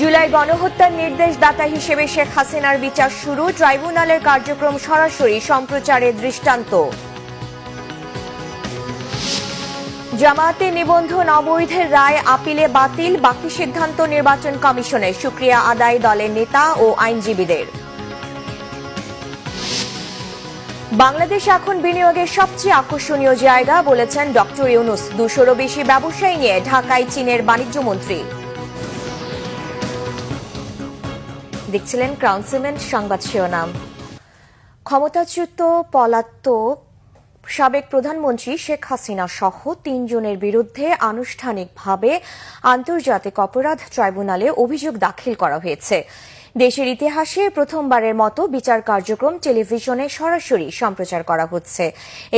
জুলাই গণহত্যার নির্দেশদাতা হিসেবে শেখ হাসিনার বিচার শুরু, ট্রাইব্যুনালের কার্যক্রম সরাসরি সম্প্রচারের দৃষ্টান্ত। জামায়াতে নিবন্ধন অবৈধের রায় আপিলে বাতিল, বাকি সিদ্ধান্ত নির্বাচন কমিশনের, শুকরিয়া আদায় দলের নেতা ও আইনজীবীদের। বাংলাদেশ এখন বিনিয়োগের সবচেয়ে আকর্ষণীয় জায়গা বলেছেন ডক্টর ইউনূস। 200-রও বেশি ব্যবসায়ী নিয়ে ঢাকায় চীনের বাণিজ্যমন্ত্রী। দেখছিলেন ক্রাউন সিমেন্ট সংবাদ শিরোনাম। ক্ষমতাচ্যুত পলাতক সাবেক প্রধানমন্ত্রী শেখ হাসিনা সহ 3 জনের বিরুদ্ধে আনুষ্ঠানিকভাবে আন্তর্জাতিক অপরাধ ট্রাইব্যুনালে অভিযোগ দাখিল করা হয়েছে। দেশের ইতিহাসে প্রথমবারের মতো বিচার কার্যক্রম টেলিভিশনে সরাসরি সম্প্রচার করা হচ্ছে।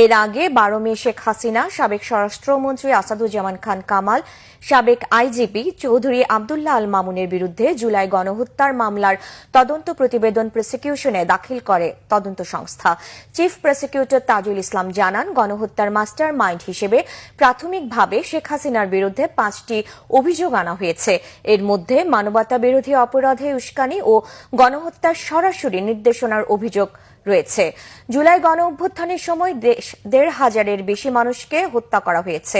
এর আগে 12 মে শেখ হাসিনা, সাবেক স্বরাষ্ট্রমন্ত্রী আসাদুজ্জামান খান কামাল, সাবেক আইজিপি চৌধুরী আব্দুল্লাহ আল মামুনের বিরুদ্ধে জুলাই গণহত্যার মামলার তদন্ত প্রতিবেদন প্রসিকিউশনে দাখিল করে তদন্ত সংস্থা। চিফ প্রসিকিউটর তাজুল ইসলাম জানান, গণহত্যার মাস্টার মাইন্ড হিসেবে প্রাথমিকভাবে শেখ হাসিনার বিরুদ্ধে 5টি অভিযোগ আনা হয়েছে। এর মধ্যে মানবতা বিরোধী অপরাধে উস্কানি ও গণহত্যার সরাসরি নির্দেশনার অভিযোগ রয়েছে। জুলাই গণ অভ্যুত্থানের সময় 1,500-এর বেশি মানুষকে হত্যা করা হয়েছে।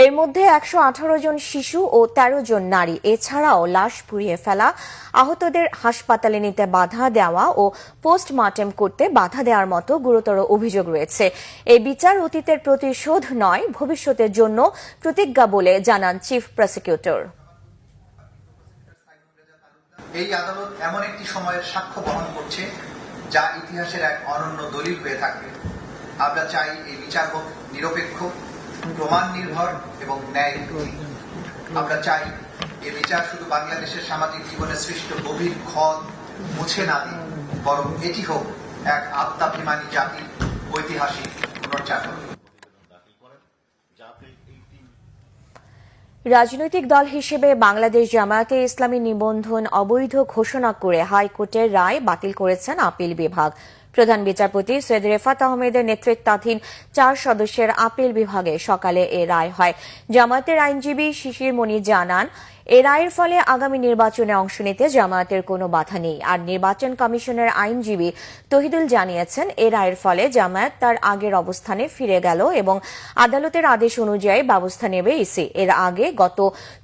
এর মধ্যে 118 জন শিশু ও 13 জন নারী। এছাড়াও লাশ পুড়িয়ে ফেলা, আহতদের হাসপাতালে নিতে বাধা দেওয়া ও পোস্টমর্টেম করতে বাধা দেওয়ার মতো গুরুতর অভিযোগ রয়েছে। এই বিচার অতীতের প্রতিশোধ নয়, ভবিষ্যতের জন্য প্রতিজ্ঞা বলে জানান চিফ প্রসিকিউটর। এই আদালত এমন একটি সময়ের সাক্ষ্য বহন করছে যা ইতিহাসের এক অনন্য দলিল হয়ে থাকবে। আমরা চাই এই বিচার হোক নিরপেক্ষ, প্রমাণ নির্ভর এবং ন্যায়। আমরা চাই এই বিচার শুধু বাংলাদেশের সামাজিক জীবনে সৃষ্ট গভীর ক্ষত মুছে না দিই, বরং এটি হোক এক আত্মাভিমানী জাতির ঐতিহাসিক পুনর্জাগরণ। রাজনৈতিক দল হিসেবে বাংলাদেশ জামায়াতে ইসলামী নিবন্ধন অবৈধ ঘোষণা করে হাইকোর্টের রায় বাতিল করেছেন আপিল বিভাগ। প্রধান বিচারপতি সৈয়দ রেফাত আহমেদের নেতৃত্বাধীন 4 সদস্যের আপিল বিভাগে সকালে এ রায় হয়। জামায়াতের আইনজীবী শিশির মনি জানান, এ রায়ের ফলে আগামী নির্বাচনে অংশ নিতে জামায়াতের কোনো বাধা নেই। আর নির্বাচন কমিশনের আইনজীবী তহিদুল জানিয়েছেন, এ রায়ের ফলে জামায়াত তার আগের অবস্থানে ফিরে গেল এবং আদালতের আদেশ অনুযায়ী ব্যবস্থা নেবে ইসি। এর আগে গত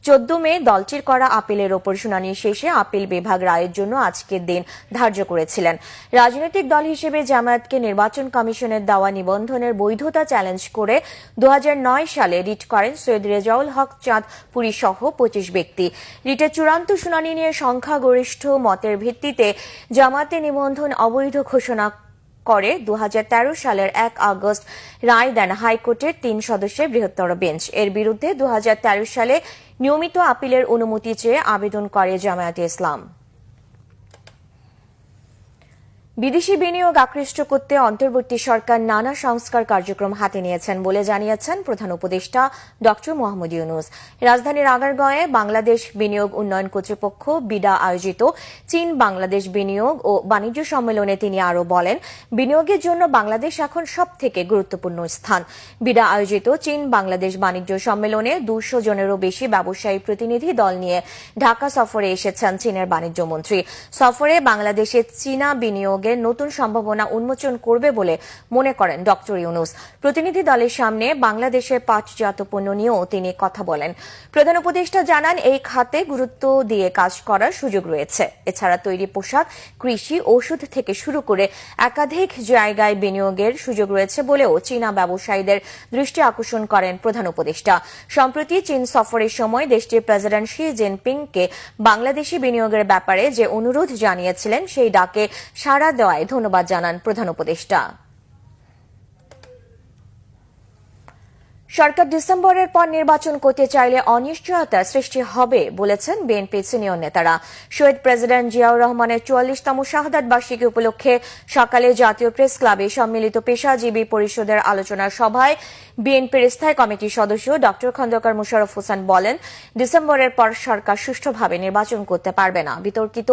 14 মে দলটির করা আপিলের ওপর শুনানি শেষে আপিল বিভাগ রায়ের জন্য আজকের দিন ধার্য করেছিলেন। রাজনৈতিক দল হিসেবে জামায়াতকে নির্বাচন কমিশনের দেওয়া নিবন্ধনের বৈধতা চ্যালেঞ্জ করে 2009 সালে রিট করেন সৈয়দ রেজাউল হক চাঁদপুরী সহ 25 ব্যক্তি। রিটের চূড়ান্ত শুনানি নিয়ে সংখ্যাগরিষ্ঠ মতের ভিত্তিতে জামায়াতে নিবন্ধন অবৈধ ঘোষণা করে 2013 সালের 1 আগস্ট রায় দেন হাইকোর্টের 3 সদস্যের বৃহত্তর বেঞ্চ। এর বিরুদ্ধে 2013 সালে নিয়মিত আপিলের অনুমতি চেয়ে আবেদন করে জামায়াতে ইসলাম। বিদেশি বিনিয়োগ আকৃষ্ট করতে অন্তর্বর্তী সরকার নানা সংস্কার কার্যক্রম হাতে নিয়েছেন বলে জানিয়েছেন প্রধান উপদেষ্টা ডক্টর মোহাম্মদ ইউনূস। রাজধানীর আগারগাঁওয়ে বাংলাদেশ বিনিয়োগ উন্নয়ন কর্তৃপক্ষ বিডা আয়োজিত চীন বাংলাদেশ বিনিয়োগ ও বাণিজ্য সম্মেলনে তিনি আরও বলেন, বিনিয়োগের জন্য বাংলাদেশ এখন সবথেকে গুরুত্বপূর্ণ স্থান। বিডা আয়োজিত চীন বাংলাদেশ বাণিজ্য সম্মেলনে 200 জনেরও বেশি ব্যবসায়ী প্রতিনিধি দল নিয়ে ঢাকা সফরে এসেছেন চীনের বাণিজ্যমন্ত্রী। সফরে বাংলাদেশে চীনা বিনিয়োগ নতুন সম্ভাবনা উন্মোচন করবে বলে মনে করেন ডক্টর ইউনূস। প্রতিনিধি দলের সামনে বাংলাদেশের পাটজাত পণ্য নিয়েও তিনি কথা বলেন। প্রধান উপদেষ্টা জানান, এই খাতে গুরুত্ব দিয়ে কাজ করার সুযোগ রয়েছে। এছাড়া তৈরি পোশাক, কৃষি, ওষুধ থেকে শুরু করে একাধিক জায়গায় বিনিয়োগের সুযোগ রয়েছে বলেও চীনা ব্যবসায়ীদের দৃষ্টি আকর্ষণ করেন প্রধান উপদেষ্টা। সম্প্রতি চীন সফরের সময় দেশটির প্রেসিডেন্ট শি জিনপিংকে বাংলাদেশি বিনিয়োগের ব্যাপারে যে অনুরোধ জানিয়েছিলেন, সেই ডাকে সাড়া দেওয়ায় ধন্যবাদ জানান প্রধান উপদেষ্টা। সরকার ডিসেম্বরের পর নির্বাচন করতে চাইলে অনিশ্চয়তার সৃষ্টি হবে বলেছেন বিএনপির সিনিয়র নেতারা। শহীদ প্রেসিডেন্ট জিয়াউর রহমানের 44তম শাহাদাত বার্ষিকী উপলক্ষে সকালে জাতীয় প্রেস ক্লাবে সম্মিলিত পেশাজীবী পরিষদের আলোচনা সভায় বিএনপির স্থায়ী কমিটির সদস্য ড খন্দকার মোশাররফ হোসেন বলেন, ডিসেম্বরের পর সরকার সুষ্ঠুভাবে নির্বাচন করতে পারবে না। বিতর্কিত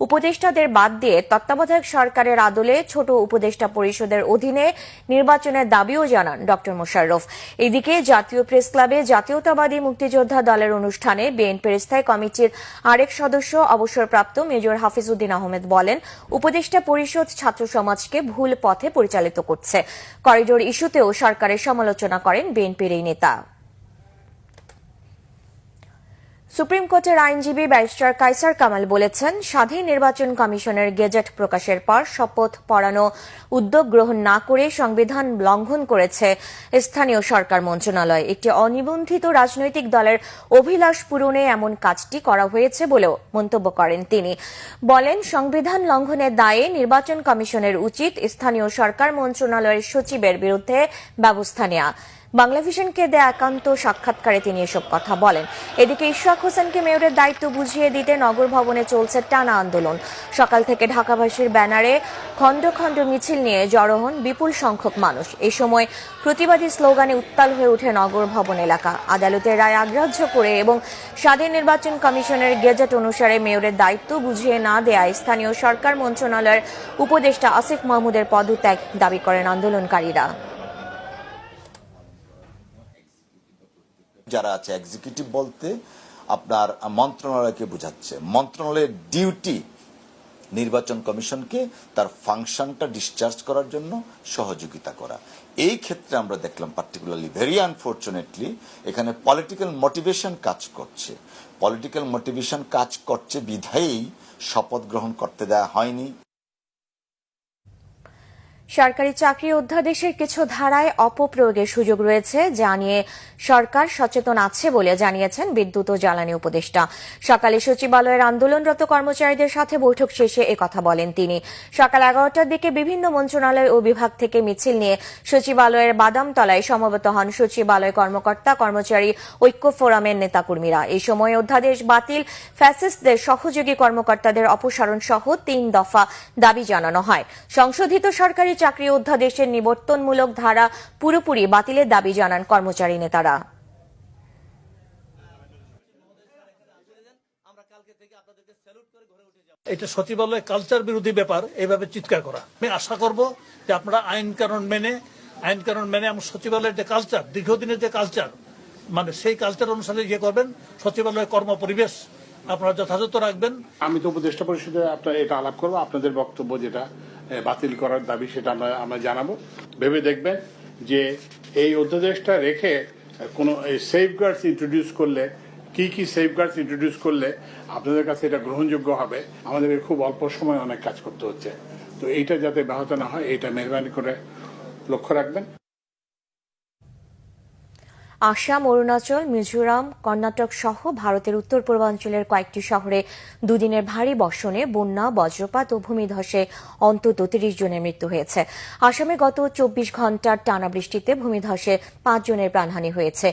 উপদেষ্টাদের বাদ দিয়ে তত্ত্বাবধায়ক সরকারের আদলে ছোট উপদেষ্টা পরিষদের অধীনে নির্বাচনের দাবিও জানান ড মোশাররফ। এদিকে এদিকে জাতীয় প্রেস ক্লাবে জাতীয়তাবাদী মুক্তিযোদ্ধা দলের অনুষ্ঠানে বিএনপির স্থায়ী কমিটির আরেক সদস্য অবসরপ্রাপ্ত মেজর হাফিজউদ্দিন আহমেদ বলেন, উপদেষ্টা পরিষদ ছাত্র সমাজকে ভুল পথে পরিচালিত করছে। করিডোর ইস্যুতেও সরকারের সমালোচনা করেন বিএনপির এই নেতা। সুপ্রিম কোর্টের আইনজীবী ব্যারিস্টার কায়সার কামাল বলেছেন, স্বাধীন নির্বাচন কমিশনের গেজেট প্রকাশের পর শপথ পড়ানো উদ্যোগ গ্রহণ না করে সংবিধান লঙ্ঘন করেছে স্থানীয় সরকার মন্ত্রণালয়। একটি অনিবন্ধিত রাজনৈতিক দলের অভিলাষ পূরণে এমন কাজটি করা হয়েছে বলেও মন্তব্য করেন তিনি। বলেন, সংবিধান লঙ্ঘনের দায়ে নির্বাচন কমিশনের উচিত স্থানীয় সরকার মন্ত্রণালয়ের সচিবের বিরুদ্ধে ব্যবস্থা নেওয়া। বাংলাভিশনকে দেয়া একান্ত সাক্ষাৎকারে তিনি এসব কথা বলেন। এদিকে ইশরাক হোসেনকে মেয়রের দায়িত্ব বুঝিয়ে দিতে নগর ভবনে চলছে টানা আন্দোলন। সকাল থেকে ঢাকাবাসীর ব্যানারে খণ্ড খণ্ড মিছিল নিয়ে জড়ো হন বিপুল সংখ্যক মানুষ। এই সময় প্রতিবাদী স্লোগানে উত্তাল হয়ে ওঠে নগর ভবন এলাকা। আদালতের রায় অগ্রাহ্য করে এবং স্বাধীন নির্বাচন কমিশনের গেজেট অনুসারে মেয়রের দায়িত্ব বুঝিয়ে না দেয়ায় স্থানীয় সরকার মন্ত্রণালয়ের উপদেষ্টা আসিফ মাহমুদের পদত্যাগ দাবি করেন আন্দোলনকারীরা। যারা আছে এক্সিকিউটিভ বলতে আপনার মন্ত্রণালয়কে বোঝাচ্ছে। মন্ত্রণালয়ের ডিউটি নির্বাচন কমিশনকে তার ফাংশনটা ডিসচার্জ করার জন্য সহযোগিতা করা। এই ক্ষেত্রে আমরা দেখলাম পার্টিকুলারলি ভেরি আনফরচুনেটলি এখানে পলিটিক্যাল মোটিভেশন কাজ করছে। পলিটিক্যাল মোটিভেশন কাজ করছে বিধায়ী শপথ গ্রহণ করতে দেওয়া হয়নি। সরকারি চাকরি অধ্যাদেশের কিছু ধারায় অপপ্রয়োগের সুযোগ রয়েছে, যা নিয়ে সরকার সচেতন আছে বলে জানিয়েছেন বিদ্যুৎ ও জ্বালানি উপদেষ্টা। সকালে সচিবালয়ের আন্দোলনরত কর্মচারীদের সাথে বৈঠক শেষে একথা বলেন তিনি। সকাল 11টার দিকে বিভিন্ন মন্ত্রণালয় ও বিভাগ থেকে মিছিল নিয়ে সচিবালয়ের বাদামতলায় সমবেত হন সচিবালয় কর্মকর্তা কর্মচারী ঐক্য ফোরামের নেতাকর্মীরা। এই সময় অধ্যাদেশ বাতিল, ফ্যাসিস্টদের সহযোগী কর্মকর্তাদের অপসারণ সহ 3 দফা দাবি জানানো হয়। সংশোধিত সরকারি চাকরি অধ্যাদেশের নিবর্তনমূলক ধারা পুরোপুরি বাতিলের দাবি জানান কর্মচারী নেতারা। এটা সচিবালয় কালচার বিরোধী ব্যাপার, এইভাবে চিৎকার করা। আমি আশা করব যে আপনারা আইন কানুন মেনে আমার সচিবালয়ের যে কালচার, দীর্ঘদিনের যে কালচার, মানে সেই কালচার অনুসারে ইয়ে করবেন। সচিবালয়ের কর্ম পরিবেশ আপনারা যথাযথ রাখবেন। আমি তো উপদেষ্টা পরিষদে আপনার এটা আলাপ করবো, আপনাদের বক্তব্য যেটা বাতিল করার দাবি সেটা আমরা জানাবো। ভেবে দেখবেন যে এই অধ্যাদেশটা রেখে কোনো সেফগার্ডস ইন্ট্রোডিউস করলে কি সেফগার্ডস ইন্ট্রোডিউস করলে আপনাদের কাছে এটা গ্রহণযোগ্য হবে। আমাদেরকে খুব অল্প সময় অনেক কাজ করতে হচ্ছে, তো এইটা যাতে ব্যাহত না হয় এটা মেহরবানি করে লক্ষ্য রাখবেন। আসাম, অরুণাচল, মিজোরাম, কর্ণাটক সহ ভারতের উত্তর পূর্বাঞ্চলের কয়েকটি শহরে দুদিনের ভারী বর্ষণে বন্যা, বজ্রপাত ও ভূমিধসে অন্তত 30 জনের মৃত্যু হয়েছে। আসামে গত 24 ঘণ্টার টানা বৃষ্টিতে ভূমিধসে 5 জনের প্রাণহানি হয়েছে।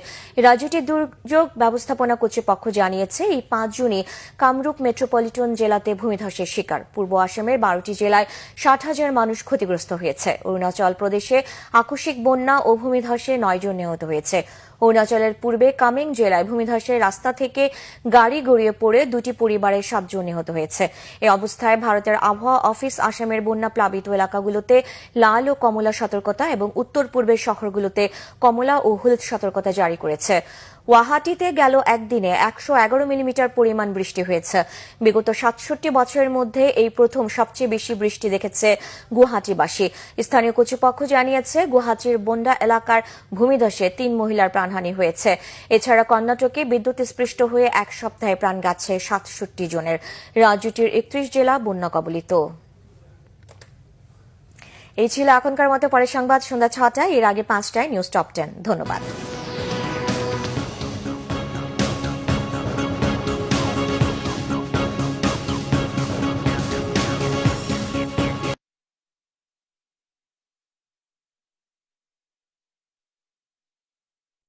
রাজ্যটির দুর্যোগ ব্যবস্থাপনা কর্তৃপক্ষ জানিয়েছে, এই 5 জনই কামরূপ মেট্রোপলিটন জেলাতে ভূমিধসের শিকার। পূর্ব আসামের 12টি জেলায় 60,000 মানুষ ক্ষতিগ্রস্ত হয়েছে। অরুণাচল প্রদেশে আকস্মিক বন্যা ও ভূমিধসে 9 জন নিহত হয়েছে। অরুণাচলের পূর্বে কামেং জেলায় ভূমিধসে রাস্তা থেকে গাড়ি গড়িয়ে পড়ে 2টি পরিবারের 7 জন নিহত হয়েছে। এই অবস্থায় ভারতের আবহাওয়া অফিস আসামের বন্যা প্লাবিত এলাকাগুলোতে লাল ও কমলা সতর্কতা এবং উত্তর পূর্বের শহরগুলোতে কমলা ও হলুদ সতর্কতা জারি করেছে। গুয়াহাটিতে গেল একদিনে 111 মিলিমিটার পরিমাণ বৃষ্টি হয়েছে। বিগত 67 বছরের মধ্যে এই প্রথম সবচেয়ে বেশি বৃষ্টি দেখেছে গুয়াহাটিবাসী। স্থানীয় কর্তৃপক্ষ জানিয়েছে, গুয়াহাটির বন্ডা এলাকার ভূমিধসে 3 মহিলার প্রাণহানি হয়েছে। এছাড়া কর্ণাটকে বিদ্যুৎস্পৃষ্ট হয়ে 1 সপ্তাহে প্রাণ গেছে 67 জনের। রাজ্যটির 31 জেলা বন্যা কবলিত। এই ছিল এখনকার মতো। পরের সংবাদ সন্ধ্যা 6টায়, এর আগে 5টায় নিউজ টপ 10। ধন্যবাদ।